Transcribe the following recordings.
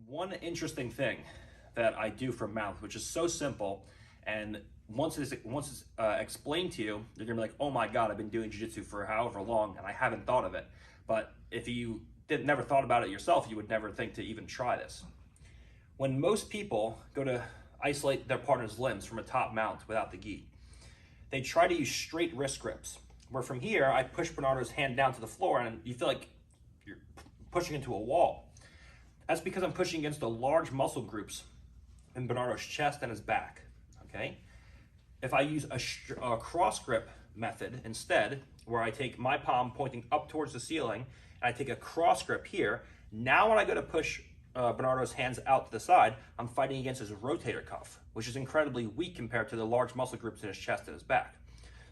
One interesting thing that I do for mount, which is so simple, and once it's explained to you, you're gonna be like, oh my God, I've been doing jiu-jitsu for however long and I haven't thought of it. But if you never thought about it yourself, you would never think to even try this. When most people go to isolate their partner's limbs from a top mount without the gi, they try to use straight wrist grips, where from here, I push Bernardo's hand down to the floor and you feel like you're pushing into a wall. That's because I'm pushing against the large muscle groups in Bernardo's chest and his back, okay? If I use a cross grip method instead, where I take my palm pointing up towards the ceiling, and I take a cross grip here, now when I go to push Bernardo's hands out to the side, I'm fighting against his rotator cuff, which is incredibly weak compared to the large muscle groups in his chest and his back.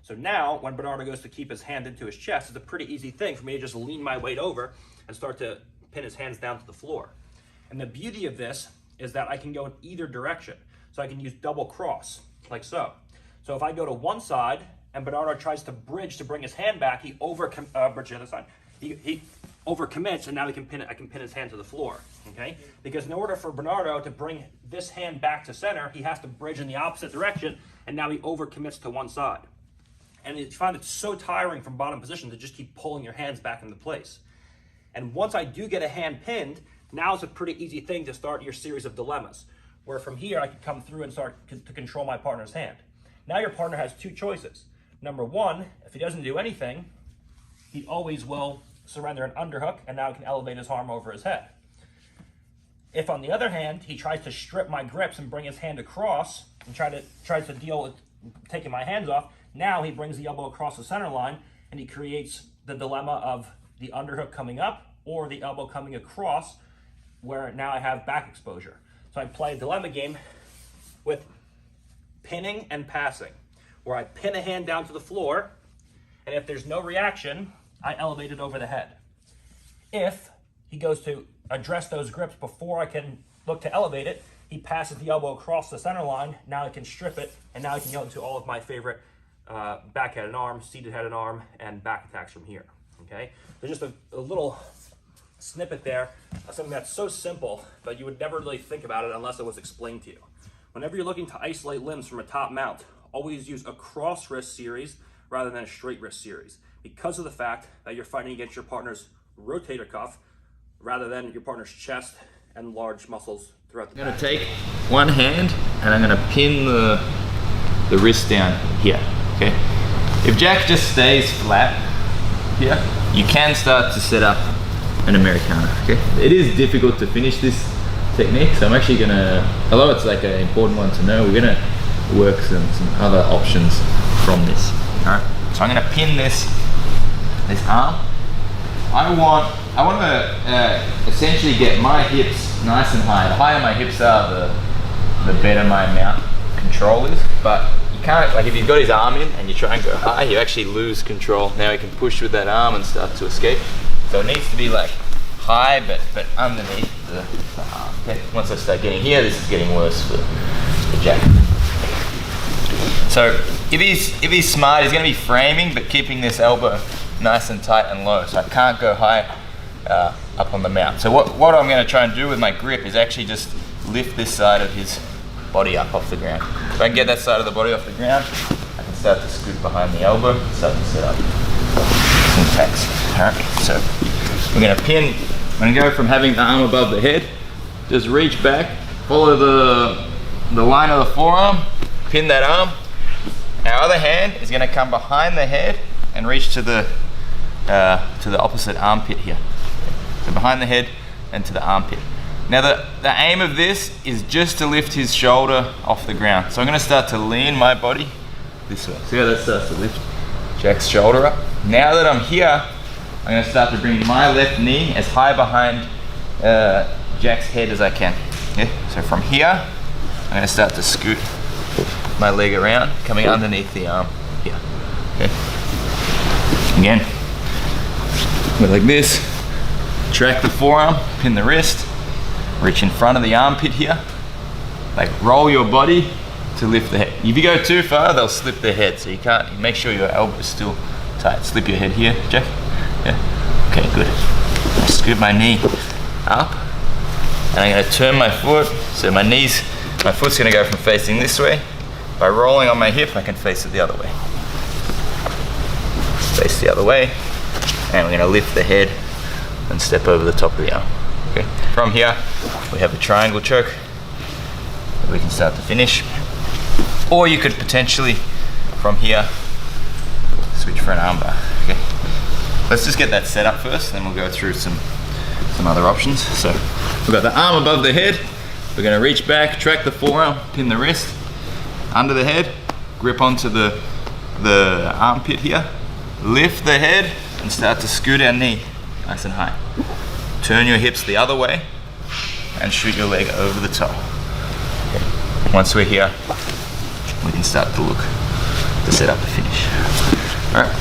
So now, when Bernardo goes to keep his hand into his chest, it's a pretty easy thing for me to just lean my weight over and start to pin his hands down to the floor. And the beauty of this is that I can go in either direction. So I can use double cross, like so. So if I go to one side and Bernardo tries to bridge to bring his hand back, he bridge to the other side. He overcommits, and now I can pin his hand to the floor, okay? Because in order for Bernardo to bring this hand back to center, he has to bridge in the opposite direction, and now he overcommits to one side. And you find it so tiring from bottom position to just keep pulling your hands back into place. And once I do get a hand pinned, now it's a pretty easy thing to start your series of dilemmas, where from here I can come through and start to control my partner's hand. Now your partner has two choices. Number one, if he doesn't do anything, he always will surrender an underhook, and now he can elevate his arm over his head. If on the other hand, he tries to strip my grips and bring his hand across and tries to deal with taking my hands off, now he brings the elbow across the center line and he creates the dilemma of the underhook coming up or the elbow coming across, where now I have back exposure. So I play a dilemma game with pinning and passing, where I pin a hand down to the floor, and if there's no reaction, I elevate it over the head. If he goes to address those grips before I can look to elevate it, he passes the elbow across the center line, now I can strip it, and now I can go into all of my favorite back-headed arm, seated-headed arm, and back attacks from here, okay? There's just a little snippet there of something that's so simple, but you would never really think about it unless it was explained to you. Whenever you're looking to isolate limbs from a top mount, always use a cross wrist series rather than a straight wrist series, because of the fact that you're fighting against your partner's rotator cuff rather than your partner's chest and large muscles throughout the back. I'm going to take one hand and I'm going to pin the wrist down here, okay? If Jack just stays flat here, you can start to set up an Americana, okay? It is difficult to finish this technique, so I'm actually gonna, although it's like an important one to know, we're gonna work some other options from this, all right? So I'm gonna pin this arm. I want to essentially get my hips nice and high. The higher my hips are, the better my mount control is, but you can't, like if you've got his arm in and you try and go high, you actually lose control. Now he can push with that arm and start to escape. So it needs to be like high, but underneath the arm. Okay. Once I start getting here, this is getting worse for Jack. So if he's smart, he's going to be framing, but keeping this elbow nice and tight and low. So I can't go high up on the mount. So what I'm going to try and do with my grip is actually just lift this side of his body up off the ground. If I can get that side of the body off the ground, I can start to scoot behind the elbow, start to set up some attacks. Alright, so we're going to pin. I'm going to go from having the arm above the head, just reach back, follow the line of the forearm, pin that arm. Our other hand is going to come behind the head and reach to the opposite armpit here. So behind the head and to the armpit. Now the aim of this is just to lift his shoulder off the ground. So I'm going to start to lean my body this way. See how that starts to lift Jack's shoulder up? Now that I'm here, I'm going to start to bring my left knee as high behind Jack's head as I can. Okay? So from here, I'm going to start to scoot my leg around, coming underneath the arm here. Okay? Again, go like this, track the forearm, pin the wrist, reach in front of the armpit here, like roll your body to lift the head. If you go too far, they'll slip their head, so you can't, make sure your elbow is still tight. Slip your head here, Jack. Yeah, okay, good. Scoop my knee up, and I'm gonna turn my foot, so my foot's gonna go from facing this way. By rolling on my hip, I can face it the other way. Face the other way, and we're gonna lift the head and step over the top of the arm. Okay. From here, we have a triangle choke that we can start to finish. Or you could potentially, from here, switch for an armbar. Okay. Let's just get that set up first, then we'll go through some other options. So we've got the arm above the head. We're gonna reach back, track the forearm, pin the wrist, under the head, grip onto the armpit here, lift the head, and start to scoot our knee nice and high. Turn your hips the other way, and shoot your leg over the top. Okay. Once we're here, we can start to look to set up the finish. All right,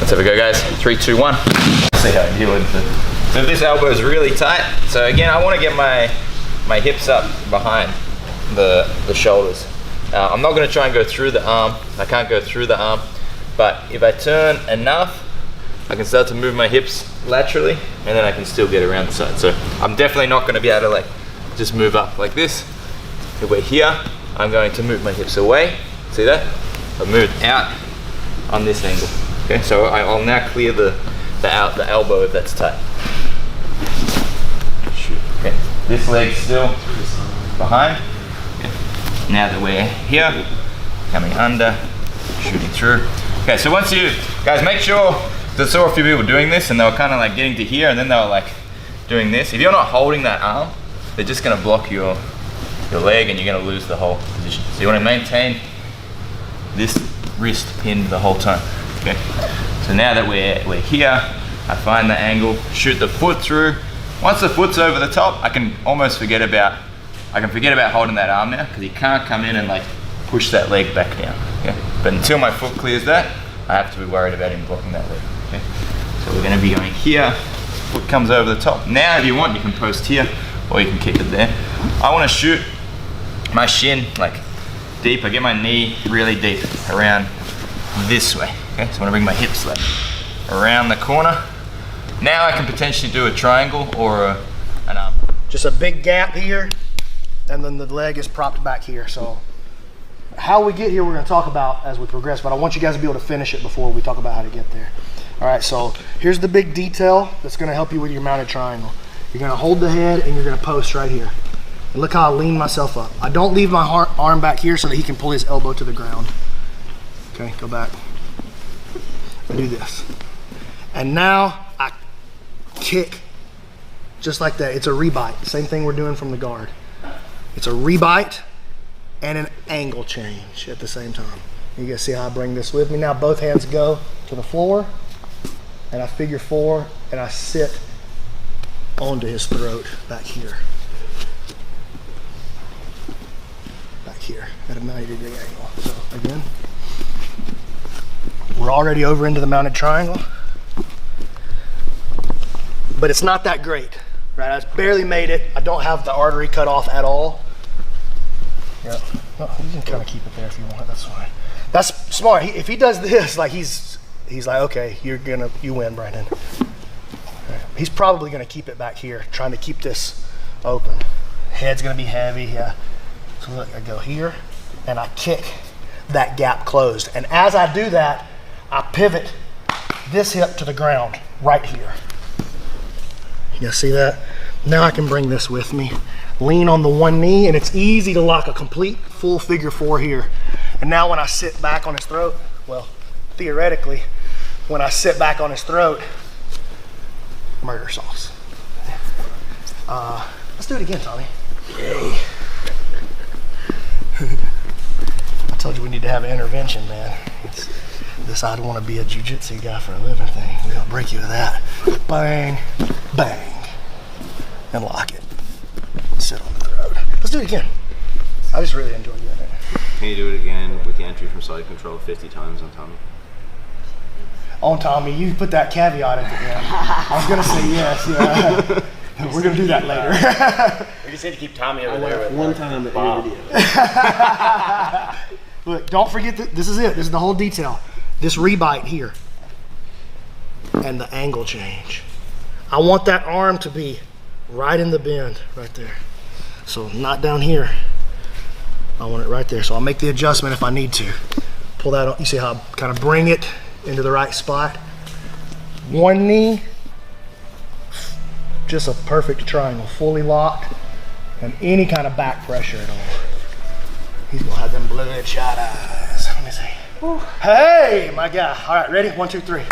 let's have a go, guys. 3, 2, 1. Let's see how I deal with it. So this elbow is really tight. So again, I want to get my hips up behind the shoulders. I'm not going to try and go through the arm. I can't go through the arm, but if I turn enough, I can start to move my hips laterally, and then I can still get around the side. So I'm definitely not going to be able to like just move up like this. If we're here, I'm going to move my hips away. See that? I've moved out on this angle. Okay, so I'll now clear the elbow if that's tight. Shoot. Okay, this leg's still behind. Okay. Now that we're here, coming under, shooting through. Okay, so once you guys make sure, I saw a few people doing this and they were kind of like getting to here and then they were like doing this. If you're not holding that arm, they're just going to block your leg and you're going to lose the whole position. So you want to maintain this wrist pinned the whole time. Okay. So now that we're here, I find the angle, shoot the foot through. Once the foot's over the top, I can almost forget about holding that arm now, because you can't come in and like push that leg back down. Okay. But until my foot clears that, I have to be worried about him blocking that leg. Okay. So we're going to be going here, foot comes over the top. Now if you want, you can post here or you can kick it there. I want to shoot my shin like deep. I get my knee really deep around this way. Okay, so I want to bring my hips like around the corner. Now I can potentially do a triangle or an arm. Just a big gap here, and then the leg is propped back here. So how we get here, we're going to talk about as we progress, but I want you guys to be able to finish it before we talk about how to get there. All right, so here's the big detail that's going to help you with your mounted triangle. You're going to hold the head and you're going to post right here. And look how I lean myself up. I don't leave my arm back here so that he can pull his elbow to the ground. Okay, go back. I do this. And now I kick just like that. It's a rebite. Same thing we're doing from the guard. It's a rebite and an angle change at the same time. You guys see how I bring this with me? Now both hands go to the floor and I figure 4 and I sit onto his throat back here. Back here at a 90-degree angle. So again, we're already over into the mounted triangle, but it's not that great, right? I barely made it. I don't have the artery cut off at all. Yeah, well, you can kind of keep it there if you want. That's fine. That's smart. If he does this, like he's like, okay, you win, Brandon. Right. He's probably gonna keep it back here, trying to keep this open. Head's gonna be heavy, yeah. So look, I go here and I kick that gap closed. And as I do that, I pivot this hip to the ground right here. You see that? Now I can bring this with me. Lean on the one knee, and it's easy to lock a complete full figure 4 here. And now when I sit back on his throat, well, theoretically, when I sit back on his throat, murder sauce. Let's do it again, Tommy. Yay. I told you we need to have an intervention, man. This I don't want to be a jiu-jitsu guy for a living thing. We're gonna break you with that. Bang, bang, and lock it. Sit on the throat. Let's do it again. I just really enjoy doing it. Can you do it again with the entry from side control 50 times on Tommy? On Tommy, you put that caveat at the end. I was gonna say yes, yeah. We're gonna do that later. We just need to keep Tommy over there. One time at Bob. every video. Look, don't forget that this is it. This is the whole detail. This rebite here and the angle change. I want that arm to be right in the bend, right there. So not down here. I want it right there. So I'll make the adjustment if I need to. Pull that on. You see how I kind of bring it into the right spot? One knee, just a perfect triangle, fully locked, and any kind of back pressure at all. He's gonna have them bloodshot eyes. Let me see. Hey, my guy. All right, ready? 1, 2, 3.